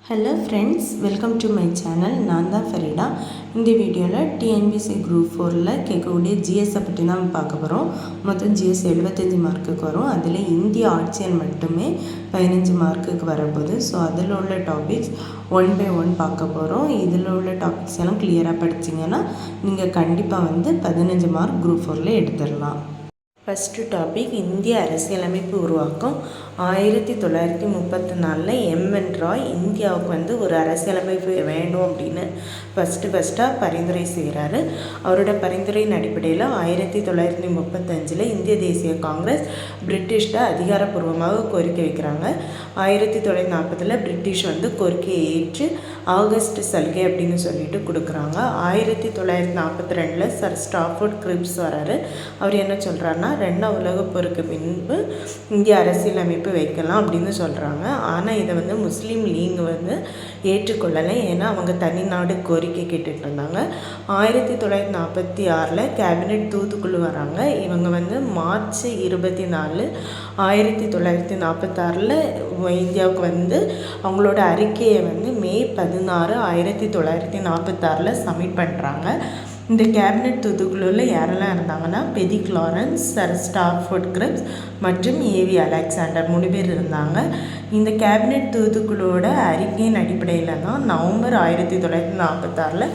Hello friends, welcome to my channel. நான் தான் Farida. இந்த வீடியோவில் டிஎன்பிஎஸ்சி குரூப் 4ல் கேட்கக்கூடிய ஜிஎஸை பற்றி தான் பார்க்க போகிறோம். மொத்தம் ஜிஎஸ் 75 மார்க்குக்கு வரும். அதில் இந்திய ஆட்சியல் மட்டுமே 15 மார்க்குக்கு வரப்போகுது. ஸோ அதில் உள்ள டாபிக்ஸ் 1 by 1 பார்க்க போகிறோம். இதில் உள்ள டாபிக்ஸ் எல்லாம் கிளியராக படிச்சிங்கன்னா நீங்கள் கண்டிப்பாக 15 மார்க் குரூப் 4ல் எடுத்துடலாம். ஃபஸ்ட்டு டாபிக் இந்திய அரசியலமைப்பு உருவாக்கம். 1934 எம்என் ராய் இந்தியாவுக்கு ஒரு அரசியலமைப்பு வேணும் அப்படின்னு ஃபஸ்ட்டாக பரிந்துரை செய்கிறாரு. அவரோட பரிந்துரையின் அடிப்படையில் 1935 இந்திய தேசிய காங்கிரஸ் பிரிட்டிஷ்ட அதிகாரப்பூர்வமாக கோரிக்கை வைக்கிறாங்க. 1940 பிரிட்டிஷ் கோரிக்கையை ஏற்று ஆகஸ்ட் சலுகை அப்படின்னு சொல்லிட்டு கொடுக்குறாங்க. 1942 சர் ஸ்டாஃபோர்ட் கிரிப்ஸ் வராரு. அவர் என்ன சொல்கிறாருன்னா, 2ஆம் உலகப் போருக்கு பின்பு இந்திய அரசியலமைப்பு வைக்கலாம் அப்படின்னு சொல்கிறாங்க. ஆனால் இதை முஸ்லீம் லீக் ஏற்றுக்கொள்ளலை. ஏன்னா அவங்க தனிநாடு கோரிக்கை கேட்டுட்டு இருந்தாங்க. 1946 கேபினெட் தூதுக்குழு வராங்க. இவங்க மார்ச் 24, 1946 இந்தியாவுக்கு அவங்களோட அறிக்கையை மே 16, 1946 சப்மிட் பண்ணுறாங்க. இந்த கேபினெட் தூதுக்குழுவில் யாரெல்லாம் இருந்தாங்கன்னா, Pethick Lawrence, sir Stafford grips மற்றும் ஏவி அலெக்சாண்டர் 3 பேர் இருந்தாங்க. இந்த கேபினெட் தூதுக்குழுவோட அறிக்கையின் அடிப்படையில் தான் நவம்பர் 1946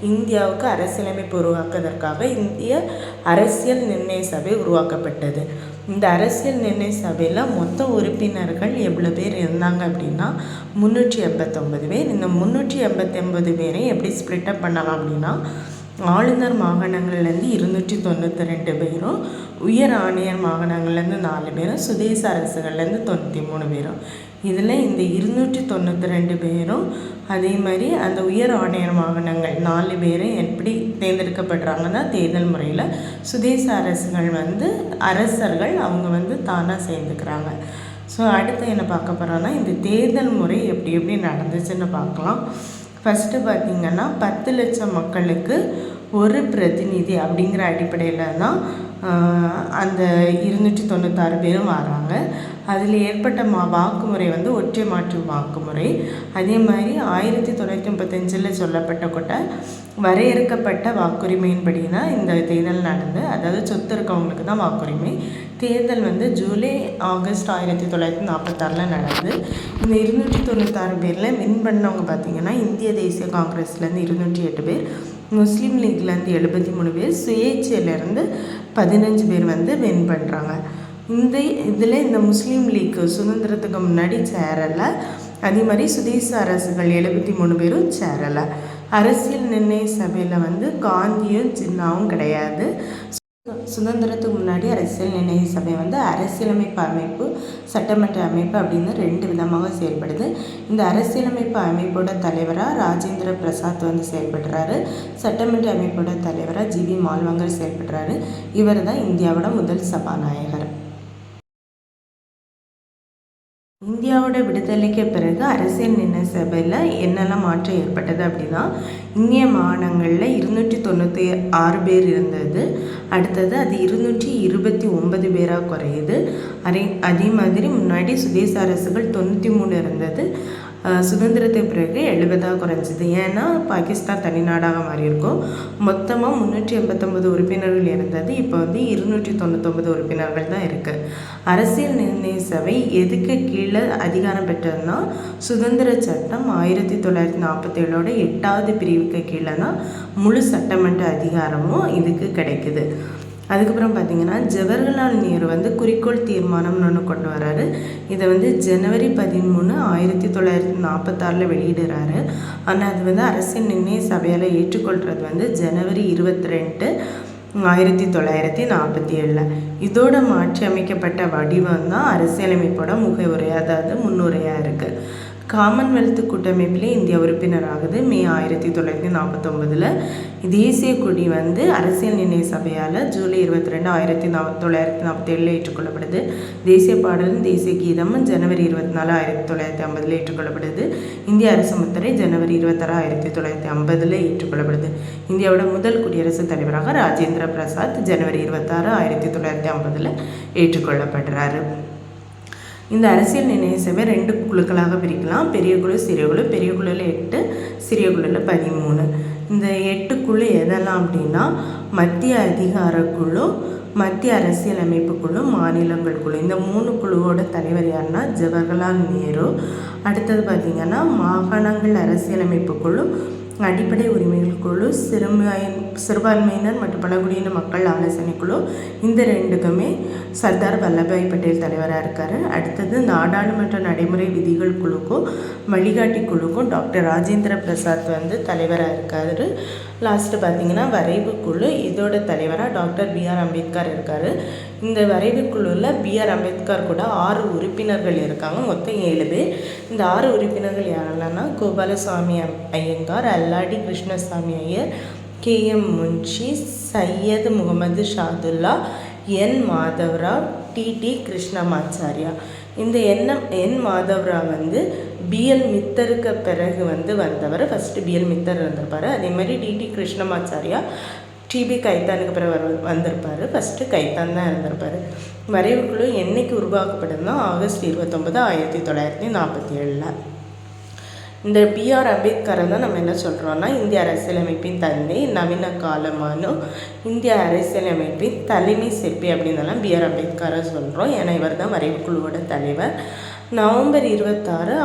இந்தியாவுக்கு அரசியலமைப்பு உருவாக்குவதற்காக இந்திய அரசியல் நிர்ணய சபை உருவாக்கப்பட்டது. இந்த அரசியல் நிர்ணய சபையில் மொத்த உறுப்பினர்கள் எவ்வளோ பேர் இருந்தாங்க அப்படின்னா 389 பேர். இந்த 389 பேரை எப்படி ஸ்ப்ளிட்டப் பண்ணலாம் அப்படின்னா, ஆளுநர் மாகாணங்கள்லேருந்து 292 பேரும், உயர் ஆணையர் மாகாணங்கள்லேருந்து 4 பேரும், சுதேச அரசுகள்லேருந்து 93 பேரும். இதில் இந்த 292 பேரும் அதே மாதிரி அந்த உயர் ஆணையர் மாகாணங்கள் 4 பேரும் எப்படி தேர்ந்தெடுக்கப்படுறாங்கன்னா, தேர்தல் முறையில். சுதேச அரசுகள் அரசர்கள் அவங்க தானாக சேர்ந்துக்கிறாங்க. ஸோ அடுத்து என்ன பார்க்க போகிறோன்னா, இந்த தேர்தல் முறை எப்படி நடந்துச்சுன்னு பார்க்கலாம். ஃபஸ்ட்டு பார்த்திங்கன்னா, 10 லட்சம் மக்களுக்கு ஒரு பிரதிநிதி அப்படிங்கிற அடிப்படையில் தான் அந்த 296 பேரும் வராங்க. அதில் ஏற்பட்ட வாக்குமுறை ஒற்றை மாற்று வாக்குமுறை. அதே மாதிரி 1935 சொல்லப்பட்ட வரையறுக்கப்பட்ட வாக்குரிமையின்படி தான் இந்த தேர்தல் நடந்து, அதாவது சொத்து இருக்கவங்களுக்கு தான் வாக்குரிமை. தேர்தல் ஜூலை, ஆகஸ்ட் 1946 நடந்து. இந்த 296 பேரில் வின் பண்ணவங்க பார்த்திங்கன்னா, இந்திய தேசிய காங்கிரஸ்லேருந்து 208 பேர், முஸ்லீம் லீக்லேருந்து 73 பேர், சுயேட்சையிலேருந்து 15 பேர் வின் பண்ணுறாங்க. இந்த முஸ்லீம் லீக் சுதந்திரத்துக்கு முன்னாடி சேரலை. அதே மாதிரி சுதேச அரசுகள் 73 பேரும் சேரலை. அரசியல் நிர்ணய சபையில் காந்தியும் ஜின்னாவும் கிடையாது. சுதந்திரத்துக்கு முன்னாடி அரசியல் நிர்ணய சபை அரசியலமைப்பு அமைப்பு, சட்டமன்ற அமைப்பு அப்படின்னு 2 விதமாக செயல்படுது. இந்த அரசியலமைப்பு அமைப்போட தலைவராக ராஜேந்திர பிரசாத் செயல்படுறாரு. சட்டமன்ற அமைப்போட தலைவராக ஜிவி மால்வங்கர் செயல்படுறாரு. இவர் தான் இந்தியாவோட முதல் சபாநாயகர். இந்தியாவோட விடுதலைக்கு பிறகு அரசியல் நிர்ணய சபையில் என்னெல்லாம் மாற்றம் ஏற்பட்டது அப்படின்னா, இந்திய மாகாணங்களில் 296 பேர் இருந்தது. அடுத்தது அது 229 பேராக குறையுது. அதே மாதிரி முன்னாடி சுதேச அரசுகள் 93 இருந்தது. சுதந்திரத்துக்கு பிறகு 70 குறைஞ்சிது. ஏன்னா பாகிஸ்தான் தனிநாடாக மாறி இருக்கும். மொத்தமாக 389 உறுப்பினர்கள் இருந்தது. இப்போ 299 உறுப்பினர்கள் தான் இருக்குது. அரசியல் நிர்ணய சபை எதுக்கு கீழே அதிகாரம் பெற்றதுன்னா, சுதந்திர சட்டம் 1947 8வது பிரிவுக்கு கீழே தான் முழு சட்டமன்ற அதிகாரமும் இதுக்கு கிடைக்குது. அதுக்கப்புறம் பார்த்திங்கன்னா, ஜவஹர்லால் நேரு குறிக்கோள் தீர்மானம்னு ஒன்று கொண்டு வராரு. இதை ஜனவரி 13, 1946 வெளியிடுறாரு. ஆனால் அது அரசியல் நிர்ணய சபையால் ஏற்றுக்கொள்கிறது ஜனவரி 22, 1947. இதோட மாற்றி அமைக்கப்பட்ட வடிவம் தான் அரசியலமைப்போட முகவுரை, அதாவது முன்னுரையாக இருக்குது. காமன்வெல்த் கூட்டமைப்பிலே இந்தியா உறுப்பினர் ஆகுது. மே 1949. தேசிய கொடி அரசியல் நிர்ணய சபையால் ஜூலை 22, 1947 ஏற்றுக்கொள்ளப்படுது. தேசிய பாடலும் தேசிய கீதமும் ஜனவரி 24, 1950 ஏற்றுக்கொள்ளப்படுது. இந்திய அரசு முத்திரை ஜனவரி 26, 1950 ஏற்றுக்கொள்ளப்படுது. இந்தியாவோட முதல் குடியரசுத் தலைவராக ராஜேந்திர பிரசாத் ஜனவரி 26, 1950 ஏற்றுக்கொள்ளப்படுறாரு. இந்த அரசியல் நிர்ணய சபை 2 குழுக்களாக பிரிக்கலாம். பெரிய குழு, சிறிய குழு. பெரிய குழுவில் 8, சிறிய குழுவில் 13. இந்த 8 குழு எதெல்லாம் அப்படின்னா மத்திய அதிகார குழு, மத்திய அரசியலமைப்பு குழு, மாநிலங்கள் குழு. இந்த 3 குழுவோட தலைவர் யாருன்னா ஜவஹர்லால் நேரு. அடுத்தது பார்த்திங்கன்னா மாகாணங்கள் அரசியலமைப்பு குழு, அடிப்படை உரிமைகள் குழு, சிறுபான்மையினர் மற்றும் பழங்குடியின மக்கள் ஆலோசனை குழு. இந்த 2க்குமே சர்தார் வல்லபாய் பட்டேல் தலைவராக இருக்கார். அடுத்தது நாடாளுமன்ற நடைமுறை விதிகள் குழுக்கும் வழிகாட்டி குழுக்கும் டாக்டர் ராஜேந்திர பிரசாத் தலைவராக இருக்கார். லாஸ்ட்டு பார்த்திங்கன்னா வரைவு குழு, இதோட தலைவராக டாக்டர் B.R. அம்பேத்கர் இருக்கார். இந்த வரைவு குழுவில் B.R. அம்பேத்கர் கூட 6 உறுப்பினர்கள் இருக்காங்க, மொத்தம் 7 பேர். இந்த 6 உறுப்பினர்கள் யாரெல்லாம்னா கோபாலசாமி ஐயங்கார், அல்லாடி Krishnasamy Iyer, K.M. Munshi, Syed Mohammed Saadulla, N. Madhavrao, T.T. Krishnamacharya. இந்த என் மாதவராவ் B.L. மித்தருக்கு பிறகு வந்தவர். First B.L. மித்தர் இருந்திருப்பார். அதே மாதிரி T.T. கிருஷ்ணமாச்சாரியா T.B. கைத்தானுக்கு பிறகு வந்திருப்பார். ஃபஸ்ட்டு கைத்தான் தான் இருந்திருப்பார். வரைவுக்குழு என்னைக்கு உருவாக்கப்படுதுன்னா ஆகஸ்ட் 29, 1947. இந்த B.R. அம்பேத்கரை தான் நம்ம என்ன சொல்கிறோன்னா இந்திய அரசியலமைப்பின் தந்தை, நவீன காலமான இந்திய அரசியலமைப்பின் தலைமை சிற்பி அப்படின்னலாம் B.R. அம்பேத்கரை சொல்கிறோம். ஏன்னா இவர் தான் வரைவுக்குழுவோட தலைவர். நவம்பர் 26,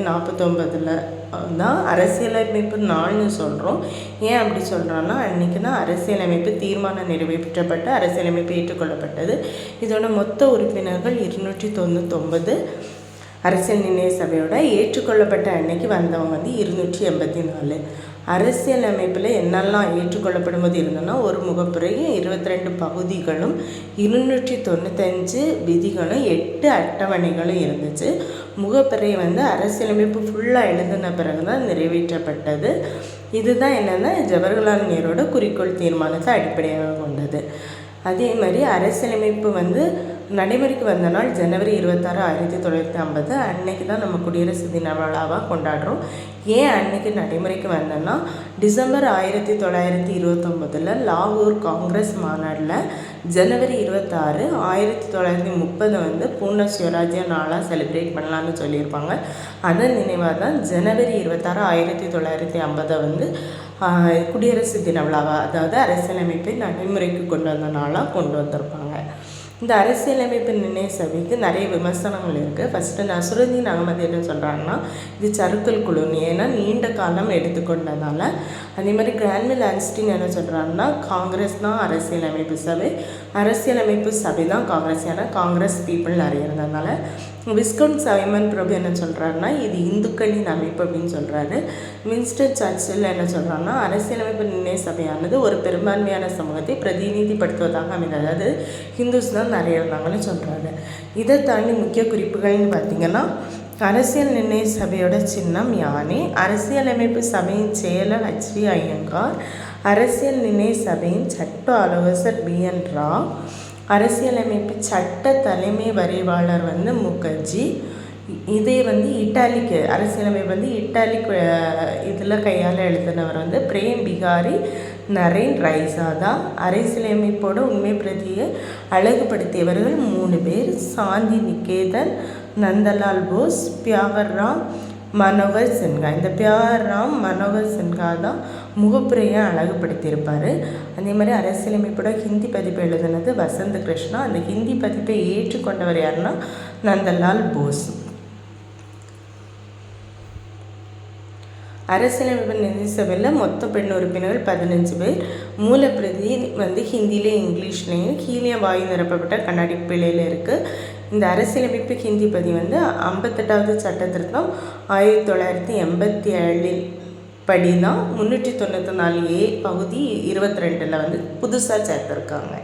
1949 தான் அரசியலமைப்பு நாள்னு சொல்கிறோம். ஏன் அப்படி சொல்கிறோன்னா அன்றைக்கி தான் அரசியலமைப்பு தீர்மானம் நிறைவேற்றப்பட்டு அரசியலமைப்பு ஏற்றுக்கொள்ளப்பட்டது. இதோட மொத்த உறுப்பினர்கள் 299. அரசியல் நிர்ணய சபையோட ஏற்றுக்கொள்ளப்பட்ட அன்னைக்கு வந்தவங்க 284. அரசியலமைப்பில் என்னெல்லாம் ஏற்றுக்கொள்ளப்படும் போது இருந்தோன்னா ஒரு முகப்புரையும் 22 பகுதிகளும் 295 விதிகளும் 8 அட்டவணைகளும் இருந்துச்சு. முகப்புரை அரசியலமைப்பு ஃபுல்லாக எழுதின பிறகு தான் நிறைவேற்றப்பட்டது. இதுதான் என்னென்னா ஜவஹர்லால் நேரோட குறிக்கோள் தீர்மானத்தை அடிப்படையாக கொண்டது. அதே மாதிரி அரசியலமைப்பு நடைமுறைக்கு வந்த நாள் ஜனவரி 26, 1950. அன்னைக்கு தான் நம்ம குடியரசு தின விழாவாக கொண்டாடுறோம். ஏன் அன்னைக்கு நடைமுறைக்கு வந்தோன்னா டிசம்பர் 1929 லாகூர் காங்கிரஸ் மாநாட்டில் ஜனவரி 26, 1930 பூர்ண சுயராஜ்ய நாளாக செலிப்ரேட் பண்ணலான்னு சொல்லியிருப்பாங்க. அதன் நினைவாக தான் ஜனவரி 26, 1950 குடியரசு தின விழாவாக, அதாவது அரசியலமைப்பை நடைமுறைக்கு கொண்டு வந்த நாளாக கொண்டு வந்திருப்பாங்க. இந்த அரசியலமைப்பு நிர்ணய சபைக்கு நிறைய விமர்சனங்கள் இருக்குது. ஃபஸ்ட்டு நசுருதீன் அகமது என்ன சொல்கிறாங்கன்னா இது சறுக்கல் குழுன்னு, ஏன்னா நீண்ட காலம் எடுத்துக்கொண்டதால். அதே மாதிரி கிரான்வில் ஆன்ஸ்டின் என்ன சொல்கிறாங்கன்னா காங்கிரஸ் தான் அரசியலமைப்பு சபை, அரசியலமைப்பு சபை தான் காங்கிரஸ், ஏன்னா காங்கிரஸ் பீப்புள் நிறைய இருந்ததுனால. விஸ்காம் சைமன் பிரபு என்ன சொல்கிறாருன்னா இது இந்துக்களின் அமைப்பு அப்படின்னு சொல்கிறாரு. வின்ஸ்டன் சர்ச்சில் என்ன சொல்கிறாங்கன்னா அரசியலமைப்பு நிர்ணய சபையானது ஒரு பெரும்பான்மையான சமூகத்தை பிரதிநிதிப்படுத்துவதாக அமைந்தது, அதாவது ஹிந்துஸ் தான் நிறைய இருந்தாங்கன்னு சொல்கிறாரு. இதை தாண்டி முக்கிய குறிப்புகள்னு பார்த்திங்கன்னா அரசியல் நிர்ணய சபையோட சின்னம் யானை, அரசியலமைப்பு சபையின் செயலர் H.V. ஐயங்கார், அரசியல் நிர்ணய சபையின் சட்ட ஆலோசகர் B.N. ராவ், அரசியலமைப்பு சட்ட தலைமை வரைவாளர் முகர்ஜி. இதே இட்டாலிக்கு அரசியலமைப்பு இட்டாலிக் இதில் கையால் எழுதினவர் பிரேம் பிகாரி நரேன் ரைசாதா. அரசியலமைப்போட உண்மை பிரதியை அழகுபடுத்தியவர்கள் 3 பேர், சாந்தி நிகேதன், நந்தலால் போஸ், பியாகர் ராம் மனோகர் சின்ஹா. இந்த பியாகர் ராம் மனோகர் சின்ஹா தான் முகப்புரையை அழகுபடுத்தியிருப்பார். அதே மாதிரி அரசியலமைப்போட ஹிந்தி பதிப்பை எழுதினது வசந்த் கிருஷ்ணா. அந்த ஹிந்தி பதிப்பை ஏற்றுக்கொண்டவர் யாருன்னா நந்தலால் போஸ். அரசியலமைப்பு நிர்ணய சபையில் மொத்த பெண் உறுப்பினர்கள் 15 பேர். மூலப்பிரதி ஹிந்திலேயும் இங்கிலீஷ்லேயும் கீழே வாயு நிரப்பப்பட்ட கண்ணாடி பிழையில் இருக்குது. இந்த அரசியலமைப்பு ஹிந்தி பதி 58வது சட்ட திருத்தம் 1987 படி தான் 394A பகுதி 22 புதுசாக சேர்த்துருக்காங்க.